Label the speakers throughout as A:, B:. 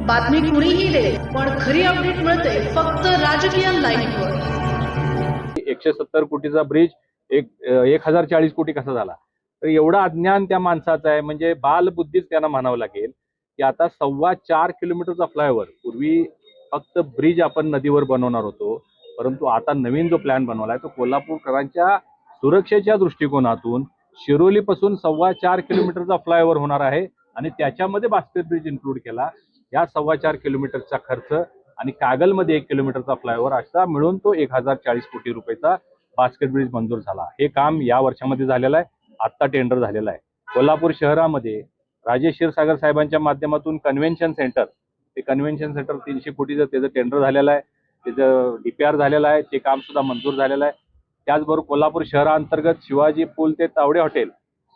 A: बातमी कुणीही दे, पण खरी अपडेट मिळते फक्त राजकीय लाईव्हवर.
B: 170 कोटीचा ब्रिज 1040 कोटी कसा झाला? तर एवढं अज्ञान त्या माणसाचं आहे, म्हणजे बालबुद्धीच त्यांना म्हणावं लागेल की आता 4.25 किलोमीटरचा फ्लायओव्हर, पूर्वी फक्त ब्रिज आपण नदीवर बनवणार होतो, परंतु आता नवीन जो प्लॅन बनवलाय तो कोल्हापूरकरांच्या सुरक्षेच्या दृष्टिकोनातून शिरोलीपासून 4.25 किलोमीटरचा फ्लायओव्हर होणार आहे आणि त्याच्यामध्ये बास्केट ब्रिज इन्क्लूड केला. या 4.25 किलोमीटरचा खर्च आणि कागलमध्ये 1 किलोमीटरचा फ्लायओव्हर असा मिळून तो 1040 कोटी रुपयाचा बास्केट ब्रिज मंजूर झाला. हे काम या वर्षामध्ये झालेलं आहे. आत्ता टेंडर झालेलं आहे. कोल्हापूर शहरामध्ये राजेश क्षीरसागर साहेबांच्या माध्यमातून कन्व्हेन्शन सेंटर, ते कन्व्हेन्शन सेंटर 300 कोटीचं त्याचं टेंडर झालेलं आहे, त्याचं DPR झालेलं आहे, ते काम सुद्धा मंजूर झालेलं आहे. त्याचबरोबर कोल्हापूर शहराअंतर्गत शिवाजी पूल ते तावडे हॉटेल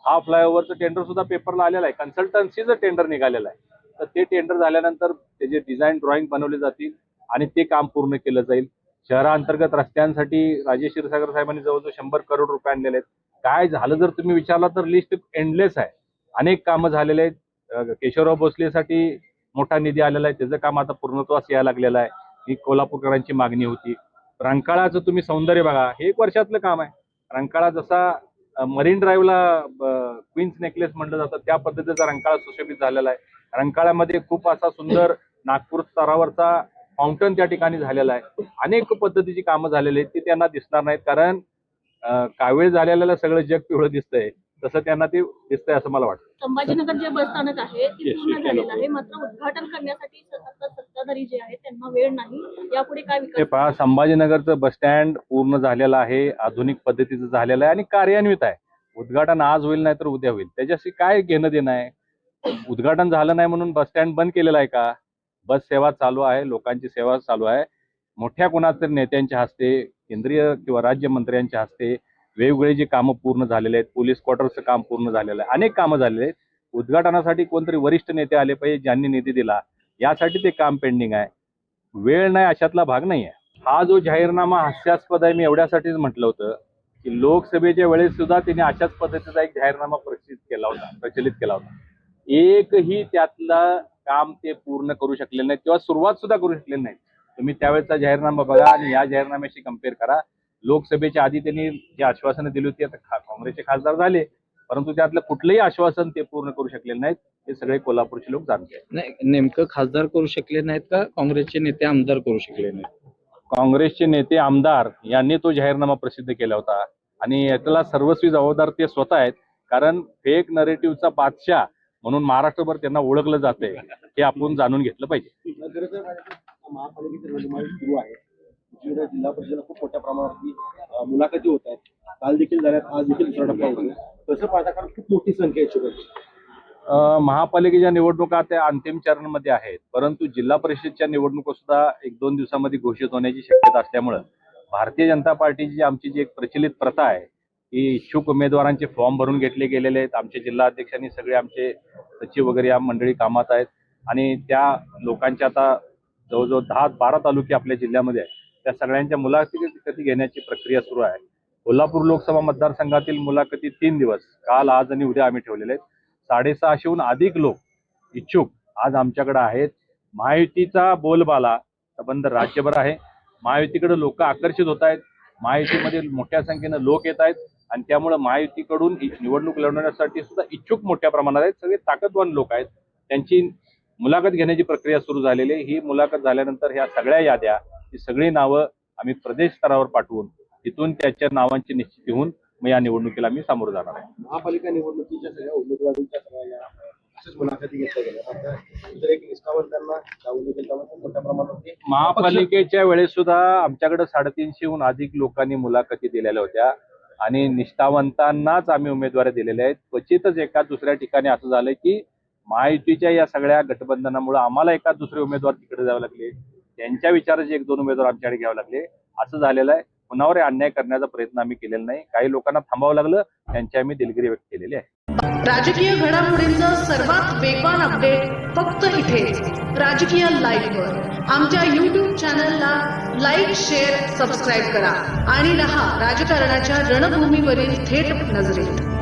B: हा फ्लायओव्हरचं टेंडर सुद्धा पेपरला आलेलं आहे. कन्सल्टन्सीचं टेंडर निघालेलं आहे. तर ते टेंडर झाल्यानंतर त्याचे डिझाईन ड्रॉइंग बनवले जातील आणि ते काम पूर्ण केलं जाईल. शहराअंतर्गत रस्त्यांसाठी राजेश क्षीरसागर साहेबांनी जवळजवळ 100 करोड रुपये आणलेले आहेत. काय झालं जर तुम्ही विचारला तर लिस्ट एंडलेस आहे. अनेक कामं झालेले आहेत. केशवराव भोसलेसाठी मोठा निधी आलेला आहे, त्याचं काम आता पूर्णत्वास यायला लागलेलं आहे. ही कोल्हापूरकरांची मागणी होती. रंकाळाचं तुम्ही सौंदर्य बघा, हे 1 वर्षातलं काम आहे. रंकाळा जसा मरीन ड्राईव्हला क्वीन्स नेकलेस म्हटलं जातं त्या पद्धतीचा रंकाळा सुशोभित झालेला आहे. रंकाळ्यामध्ये खूप असा सुंदर नागपूर स्तरावरचा फाउंटन त्या ठिकाणी झालेला आहे. अनेक पद्धतीची कामं झालेली आहेत. ती त्यांना दिसणार नाहीत, कारण कावीळ झालेल्याला सगळं जग पिवळं दिसतंय, तसं त्यांना ते दिसतंय असं मला वाटतं.
C: संभाजीनगर जे बस स्थानक आहे ते पूर्ण झालेलं आहे, मात्र उद्घाटन करण्यासाठी सत्ताधारी जे आहेत त्यांना वेळ नाही. यापुढे काय विकास?
B: हे पहा, संभाजीनगरचं बस स्टँड पूर्ण झालेलं आहे, आधुनिक पद्धतीचं झालेलं आहे आणि कार्यान्वित आहे. उद्घाटन आज होईल नाही तर उद्या होईल, त्याच्याशी काय घेणं देणं आहे? उद्घाटन झालं नाही म्हणून बस स्टँड बंद केलेला आहे का? बस सेवा चालू आहे, लोकांची सेवा चालू आहे. मोठ्या कोणाच्या नेत्यांच्या हस्ते, केंद्रीय किंवा राज्यमंत्र्यांच्या हस्ते वेगवेगळी जी कामं पूर्ण झालेले आहेत. पोलीस क्वार्टरचं काम पूर्ण झालेलं आहे, अनेक कामं झालेले आहेत. उद्घाटनासाठी कोणतरी वरिष्ठ नेते आले पाहिजे, ज्यांनी निधी दिला, यासाठी ते काम पेंडिंग आहे. वेळ नाही अशातला भाग नाही आहे. हा जो जाहीरनामा हास्यास्पद आहे, मी एवढ्यासाठीच म्हटलं होतं की लोकसभेच्या वेळेस सुद्धा त्यांनी अशाच पद्धतीचा एक जाहीरनामा प्रचलित केला होता. एकही त्यातलं काम ते पूर्ण करू शकले नाहीत किंवा सुरुवात सुद्धा करू शकले नाहीत. तुम्ही त्यावेळेचा जाहीरनामा बघा आणि या जाहीरनाम्याशी कम्पेअर करा. लोकसभेच्या आधी त्यांनी जी आश्वासनं दिली होती, आता काँग्रेसचे खासदार झाले, परंतु त्यातलं कुठलंही आश्वासन ते पूर्ण करू शकलेले नाहीत. हे सगळे कोल्हापूरचे लोक जाणते.
D: नाही, नेमकं खासदार करू शकले नाहीत का काँग्रेसचे नेते आमदार करू शकले नाहीत?
B: काँग्रेसचे नेते आमदार यांनी तो जाहीरनामा प्रसिद्ध केला होता आणि याला सर्वस्वी जबाबदार ते स्वतः आहेत, कारण फेक नरेटिव्हचा बादशाह म्हणून महाराष्ट्रभर त्यांना ओळखलं जातंय, हे आपण जाणून घेतलं पाहिजे.
E: महापालिकेची रणधुमाळी सुरू आहे. जिल्हा परिषदेला खूप मोठ्या प्रमाणावरती मुलाखती होत आहेत. काल देखील झाल्यात, आज देखील दुसरा टप्पा होतो. कसं पाहता, कारण खूप मोठी संख्या आहे शुभेच्छा.
B: महापालिकेच्या निवडणुका त्या अंतिम चरणमध्ये आहेत, परंतु जिल्हा परिषदच्या निवडणुका सुद्धा 1-2 दिवसामध्ये घोषित होण्याची शक्यता असल्यामुळं भारतीय जनता पार्टीची आमची जी एक प्रचलित प्रथा आहे की इच्छुक उमेदवारांचे फॉर्म भरून घेतले गेलेले आहेत. आमचे जिल्हा अध्यक्षांनी सगळे आमचे सचिव वगैरे या मंडळी कामात आहेत आणि त्या लोकांच्या आता जवळजवळ 10-12 तालुके आपल्या जिल्ह्यामध्ये आहेत. त्या सगळ्यांच्या मुलाखती घेण्याची प्रक्रिया सुरू आहे. कोल्हापूर लोकसभा मतदारसंघातील मुलाखती 3 दिवस, काल, आज आणि उद्या आम्ही ठेवलेले आहेत. 650हून अधिक लोक इच्छुक आज आमच्याकडे आहेत. महायुतीचा बोलबाला संबंध राज्यभर आहे. महायुतीकडे लोक आकर्षित होत आहेत. महायुतीमध्ये मोठ्या संख्येनं लोक येत आहेत आणि त्यामुळे महायुतीकडून निवडणूक लढवण्यासाठी सुद्धा इच्छुक मोठ्या प्रमाणात आहेत. सगळे ताकदवान लोक आहेत. त्यांची मुलाखत घेण्याची प्रक्रिया सुरू झालेली आहे. ही मुलाखत झाल्यानंतर ह्या सगळ्या याद्या, ही सगळी नावं आम्ही प्रदेश स्तरावर पाठवून तिथून त्याच्या नावांची निश्चिती होऊन मग या निवडणुकीला आम्ही सामोरं जाणार आहे.
E: महापालिका निवडणुकीच्या सगळ्या उमेदवारांच्या सगळ्या अशाच मुलाखती घेतल्या गेल्या. तर एक निष्ठावंतांना मोठ्या प्रमाणात
B: महापालिकेच्या वेळेस सुद्धा आमच्याकडे 350हून अधिक लोकांनी मुलाखती दिलेल्या होत्या आणि निष्ठावंतांनाच आम्ही उमेदवारी दिलेल्या आहेत. क्वचितच एका दुसऱ्या ठिकाणी असं झालंय की महायुतीच्या या सगळ्या गठबंधनामुळे आम्हाला एका दुसरे उमेदवार तिकडे जावे लागले, त्यांच्या विचाराचे 1-2 उमेदवार आमच्याकडे घ्यावे लागले. असं झालेलं आहे. कुणावर अन्याय करण्याचा प्रयत्न आम्ही केलेला नाही. काही लोकांना थांबावं लागलं, त्यांची आम्ही दिलगिरी व्यक्त केलेली आहे.
A: राजकीय घडामोडींचा सर्वात वेगवान अपडेट फक्त इथेच राजकीय लाईव्हवर. आमच्या YouTube चॅनलला लाईक, शेअर, सबस्क्राईब करा आणि रहा राजकारणाच्या रणभूमीवरील थेट नजरेत.